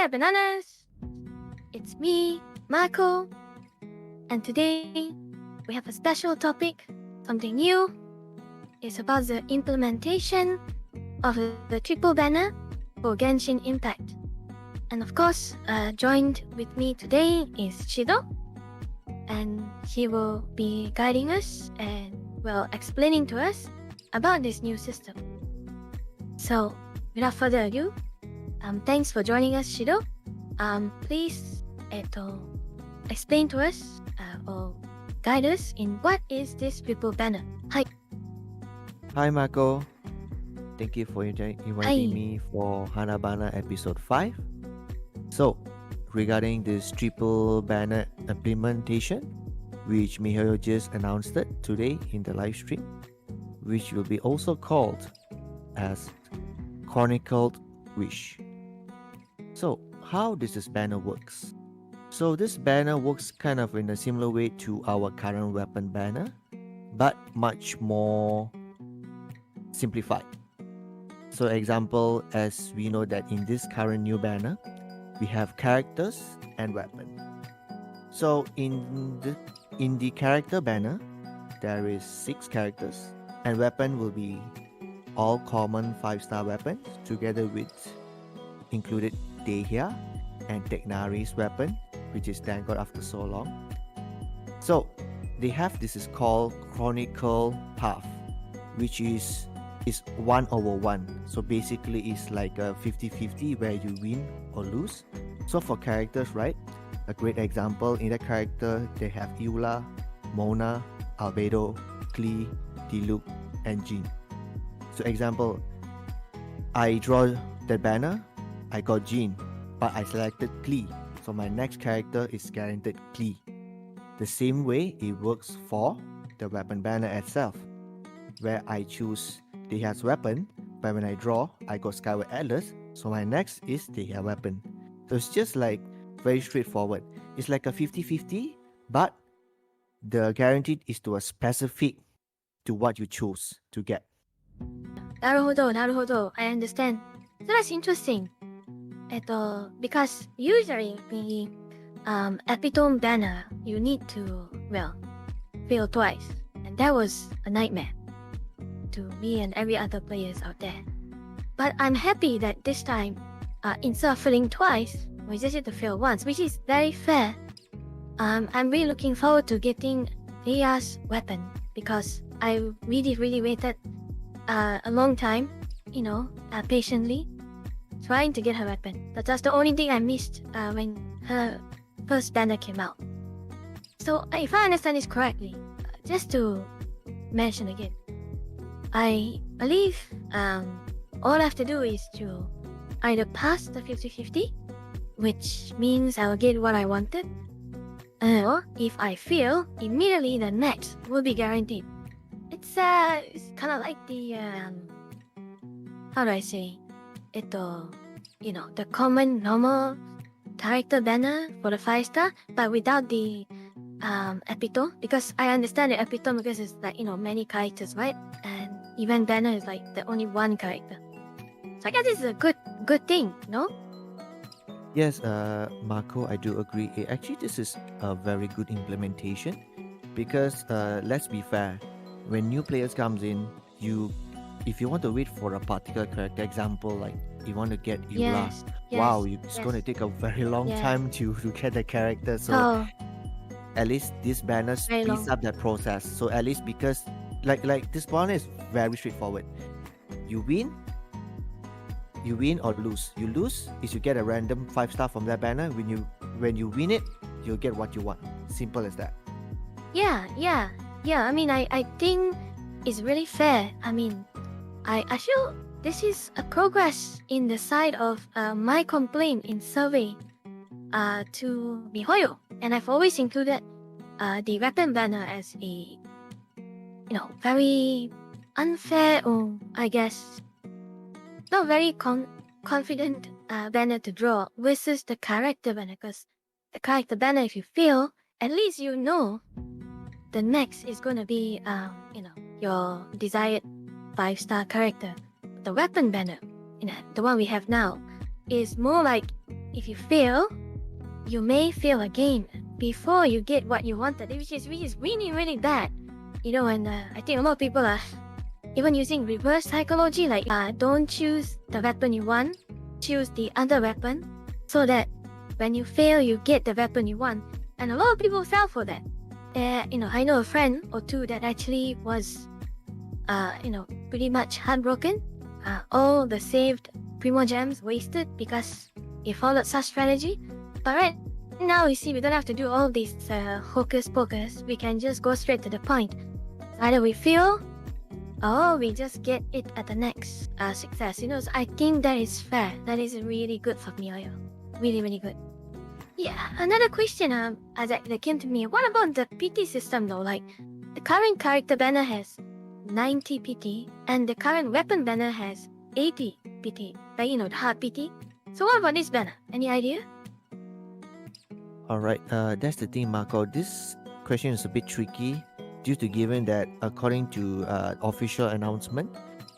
there, bananas! It's me, Mako, and today we have a special topic, something new. It's about the implementation of the triple banner for Genshin Impact. And of course, joined with me today is Shido, and he will be guiding us and, explaining to us about this new system. So, without further ado, thanks for joining us, Shido. Please, explain to us or guide us in what is this triple banner. Hi Mako, thank you for inviting me for HanaBana episode 5. So, regarding this triple banner implementation, which Mihoyo just announced it today in the live stream, which will be also called as Chronicled Wish. So, how does this banner works? So this banner works kind of in a similar way to our current weapon banner, but much more simplified. So example, as we know that in this current new banner, we have characters and weapon. So in the character banner, there is 6 characters, and weapon will be all common 5-star weapons together with included Dehya and Tegnari's weapon, which is thank God after so long. So they have this is called Chronicle Path, which is 1/1. So basically it's like a 50-50 where you win or lose. So for characters, right? A great example in that character, they have Eula, Mona, Albedo, Klee, Diluc, and Jin. So example, I draw that banner, I got Jin, but I selected Klee. So my next character is guaranteed Klee. The same way it works for the weapon banner itself, where I choose Deha's weapon, but when I draw, I got Skyward Atlas, so my next is Deha weapon. So it's just like very straightforward. It's like a 50-50, but the guaranteed is to a specific to what you choose to get. Naruhodo, I understand. So that's interesting. Because usually the epitome banner, you need to, fail twice. And that was a nightmare to me and every other players out there. But I'm happy that this time, instead of failing twice, we just need to fail once, which is very fair. I'm really looking forward to getting Lea's weapon because I really waited a long time, patiently trying to get her weapon. But that's the only thing I missed when her first banner came out. So if I understand this correctly, just to mention again, I believe all I have to do is to either pass the 50-50, which means I'll get what I wanted, or if I fail, immediately the next will be guaranteed. It's kind of like the how do I say it? The common normal character banner for the 5-star, but without the epitome, because I understand the epitome because it's like many characters, right? And event banner is like the only one character. So I guess this is a good thing, no? Yes, Marco, I do agree. Actually, this is a very good implementation because let's be fair. When new players comes in, if you want to wait for a particular character, example like you want to get Eula, it's going to take a very long time to get the character. So at least this banner speeds up that process. So at least because like this banner is very straightforward. You win or lose. You lose is you get a random 5-star from that banner. When you win it, you'll get what you want. Simple as that. Yeah. I mean, I think it's really fair. I mean, I feel this is a progress in the side of my complaint in survey to Mihoyo, and I've always included the weapon banner as a very unfair, or I guess not very confident banner to draw versus the character banner, because the character banner, if you fail, at least you know the next is gonna be your desired 5-star character. The weapon banner, the one we have now, is more like if you fail, you may fail again before you get what you wanted, which is really, really bad. You know, and I think a lot of people are even using reverse psychology, like don't choose the weapon you want, choose the other weapon, so that when you fail, you get the weapon you want. And a lot of people fell for that. You know, I know a friend or two that actually was, pretty much heartbroken. All the saved Primo Gems wasted because he followed such strategy. But right now, you see, we don't have to do all these hocus pocus. We can just go straight to the point. Either we fail, or we just get it at the next success. You know, so I think that is fair. That is really good for Mioyo. Really, really good. Yeah, another question that came to me. What about the PT system though? Like, the current character banner has 90 PT, and the current weapon banner has 80 PT. Like, you know, the hard PT. So what about this banner? Any idea? Alright, that's the thing, Marco. This question is a bit tricky due to given that according to official announcement,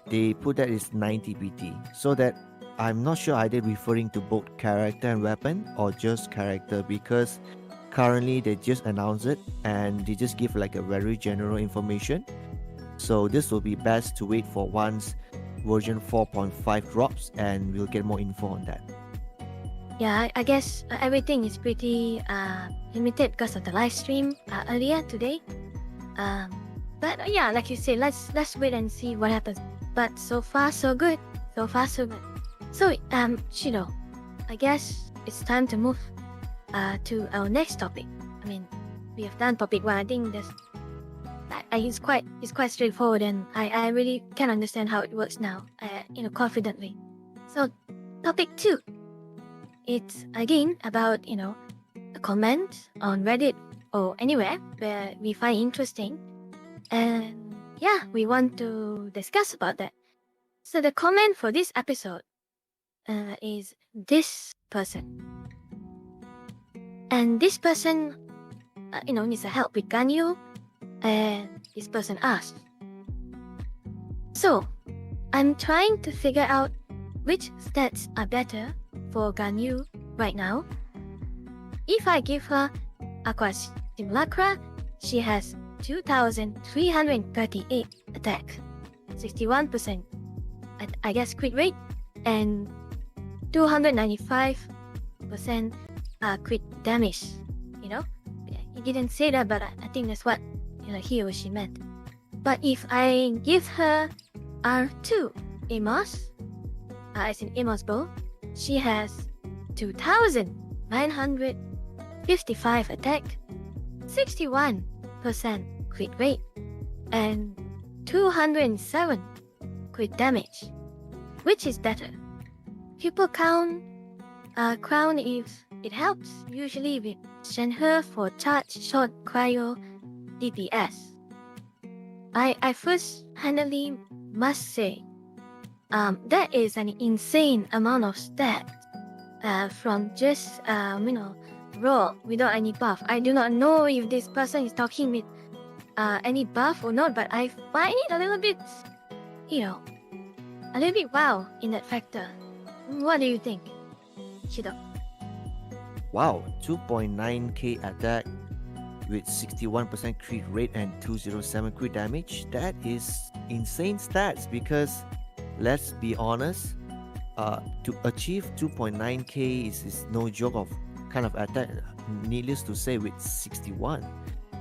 they put that is 90 PT. So that I'm not sure are they referring to both character and weapon or just character, because currently they just announced it and they just give like a very general information. So this will be best to wait for once version 4.5 drops and we'll get more info on that. Yeah, I guess everything is pretty limited because of the live stream earlier today. But yeah, like you say, let's wait and see what happens. But so far so good. So far so good. So Shido, I guess it's time to move to our next topic. I mean, we have done topic 1. I think it's quite straightforward, and I really can understand how it works now. Confidently. So topic 2. It's again about a comment on Reddit or anywhere where we find interesting, and yeah, we want to discuss about that. So the comment for this episode is this person, and this person needs a help with Ganyu, and this person asked. So I'm trying to figure out which stats are better for Ganyu right now. If I give her Aqua Simulacra, she has 2,338 attack, 61% I guess crit rate, and 295% crit damage. He didn't say that, but I think that's what he or she meant. But if I give her R2 Amos, as in Amos bow, she has 2,955 attack, 61% crit rate, and 207 crit damage. Which is better? People count crown if it helps. Usually we send her for charge short cryo DPS. I first handily must say that is an insane amount of stats from just raw without any buff. I do not know if this person is talking with any buff or not, but I find it a little bit wow in that factor. What do you think, Shido? Wow, 2.9k attack with 61% crit rate and 207 crit damage. That is insane stats, because let's be honest, to achieve 2.9k is no joke of kind of attack, needless to say, with 61.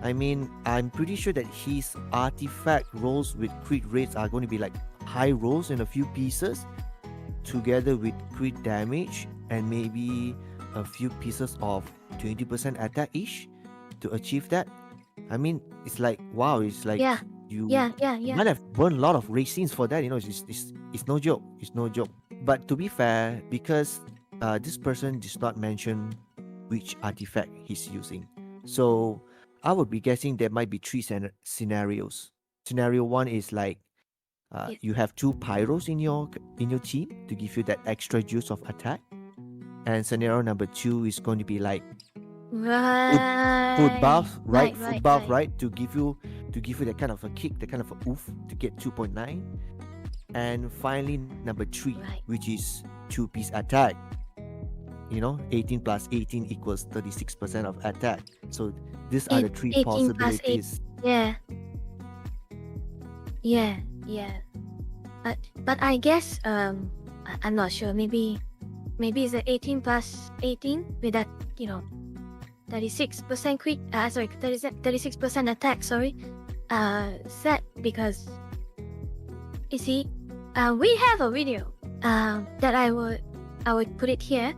I mean, I'm pretty sure that his artifact rolls with crit rates are going to be like high rolls in a few pieces, together with crit damage and maybe a few pieces of 20% attack-ish to achieve that. I mean, it's like, wow, it's like you might have burned a lot of racines for that. It's no joke. It's no joke. But to be fair, because this person does not mention which artifact he's using, so I would be guessing there might be 3 scenarios. Scenario 1 is like you have 2 pyros in your team to give you that extra juice of attack, and scenario number 2 is going to be like food buff, right? Food buff, right? To give you that kind of a kick, that kind of a oof to get 2.9, and finally number 3, which is 2-piece attack. 18 plus 18 equals 36% of attack. So these are the three 18 plus 8. possibilities. Yeah. But I guess I'm not sure. Maybe it's a 18 plus 18 with that 36% crit. 36% attack. Sorry. Set because you see, we have a video that I would put it here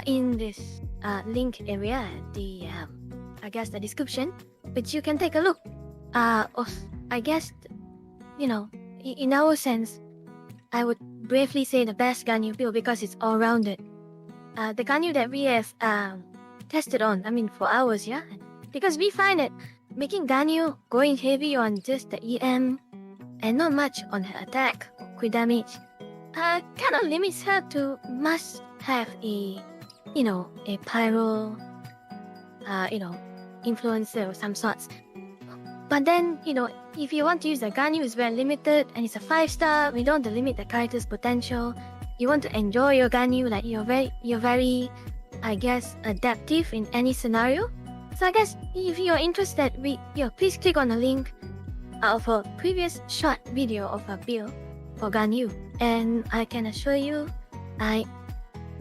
in this link area, the I guess the description, which you can take a look. I guess in our sense, I would bravely say the best Ganyu build because it's all rounded. The Ganyu that we have tested on, for hours, yeah, because we find that making Ganyu going heavy on just the EM and not much on her attack or crit damage kind of limits her to must have a pyro influencer of some sorts. But then, if you want to use the Ganyu, it's very limited and it's a 5-star. We don't limit the character's potential. You want to enjoy your Ganyu, like you're very, I guess, adaptive in any scenario. So I guess if you're interested, please click on the link of a previous short video of a build for Ganyu, and I can assure you,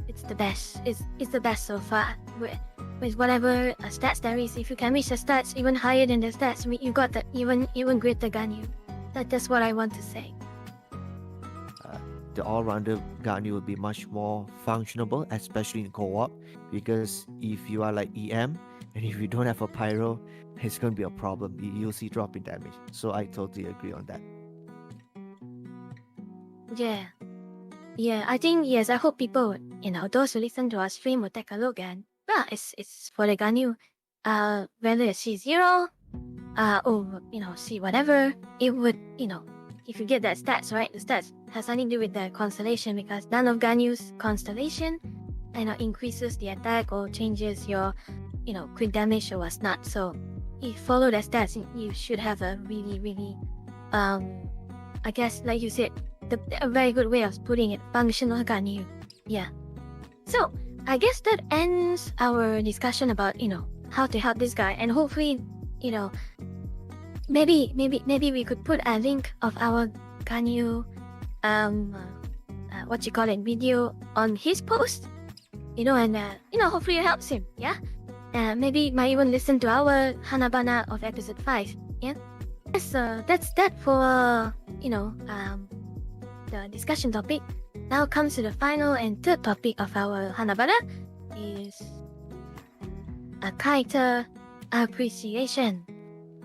it's the best. It's the best so far. With whatever stats there is, if you can reach the stats even higher than the stats, you got the even greater Ganyu. That's what I want to say. The all-rounder Ganyu will be much more functionable, especially in co-op, because if you are like EM and if you don't have a pyro, it's going to be a problem. You'll see drop in damage. So I totally agree on that. Yeah, I think, yes, I hope people, those who listen to our stream will take a look, and it's for the Ganyu, whether it's C0, or, C whatever, it would, if you get that stats, right, the stats has nothing to do with the constellation, because none of Ganyu's constellation, increases the attack or changes your, crit damage or what's not. So if you follow the stats, you should have a really, really, I guess, like you said, a very good way of putting it, functional Ganyu. Yeah. So I guess that ends our discussion about how to help this guy, and hopefully maybe we could put a link of our Ganyu video on his post, and hopefully it helps him. Yeah. Maybe might even listen to our HanaBana of episode 5. Yeah. So that's that for the discussion topic. Now comes to the final and third topic of our HanaBana, is a character appreciation.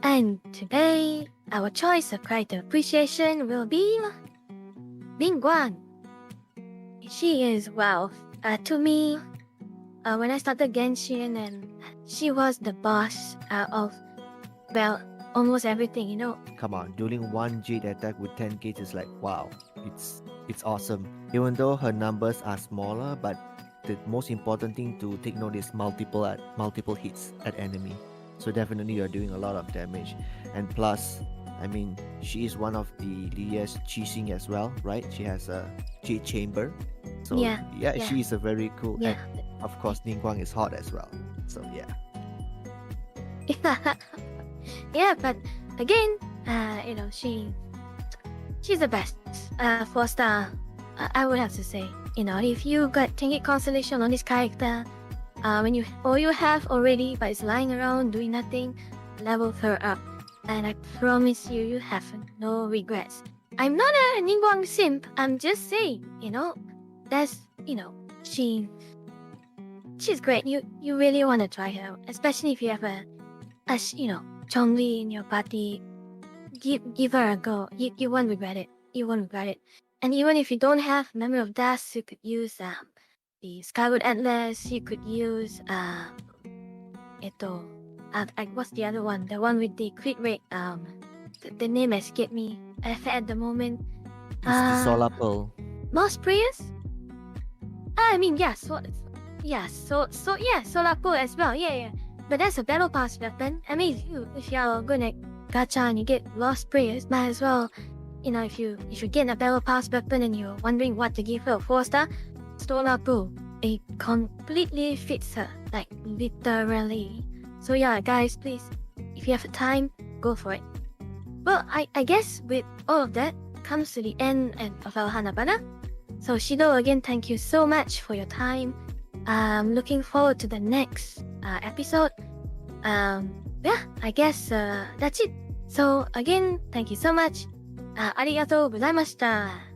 And today, our choice of character appreciation will be Bingguan. She is, to me, when I started Genshin, and she was the boss of, almost everything, Come on, dueling 1 Jade attack with 10 gates is like, wow, it's awesome. Even though her numbers are smaller, but the most important thing to take note is multiple hits at enemy. So definitely you're doing a lot of damage. And plus, she is one of the Lia's Qixing as well, right? She has a Jade Chamber. So yeah, she is a very cool. Yeah. And of course, Ningguang is hot as well. So yeah. Yeah, but again, she's the best. 4-star, I would have to say. If you got Tengi Constellation on this character, when you have already, but it's lying around doing nothing, level her up, and I promise you have no regrets. I'm not a Ningguang simp. I'm just saying, that's she's great. You really want to try her, especially if you have a Chongli in your party. Give her a go. You won't regret it. You won't regret it. And even if you don't have Memory of Dust, you could use the Skyward Atlas. You could use what's the other one? The one with the crit rate. The name escaped me at the moment. It's the Solar Pearl. Mouse Prayers? Solar Pearl as well. Yeah. But that's a battle pass weapon. If you're gonna gacha and you get Lost Prayers, might as well. If you get a battle pass weapon and you're wondering what to give her, 4-star, Solar Pearl, a completely fits her, like literally. So yeah, guys, please, if you have time, go for it. Well, I guess with all of that comes to the end of our HanaBana. So Shido, again, thank you so much for your time. Looking forward to the next episode. Yeah, I guess that's it. So again, thank you so much. ありがとうございました。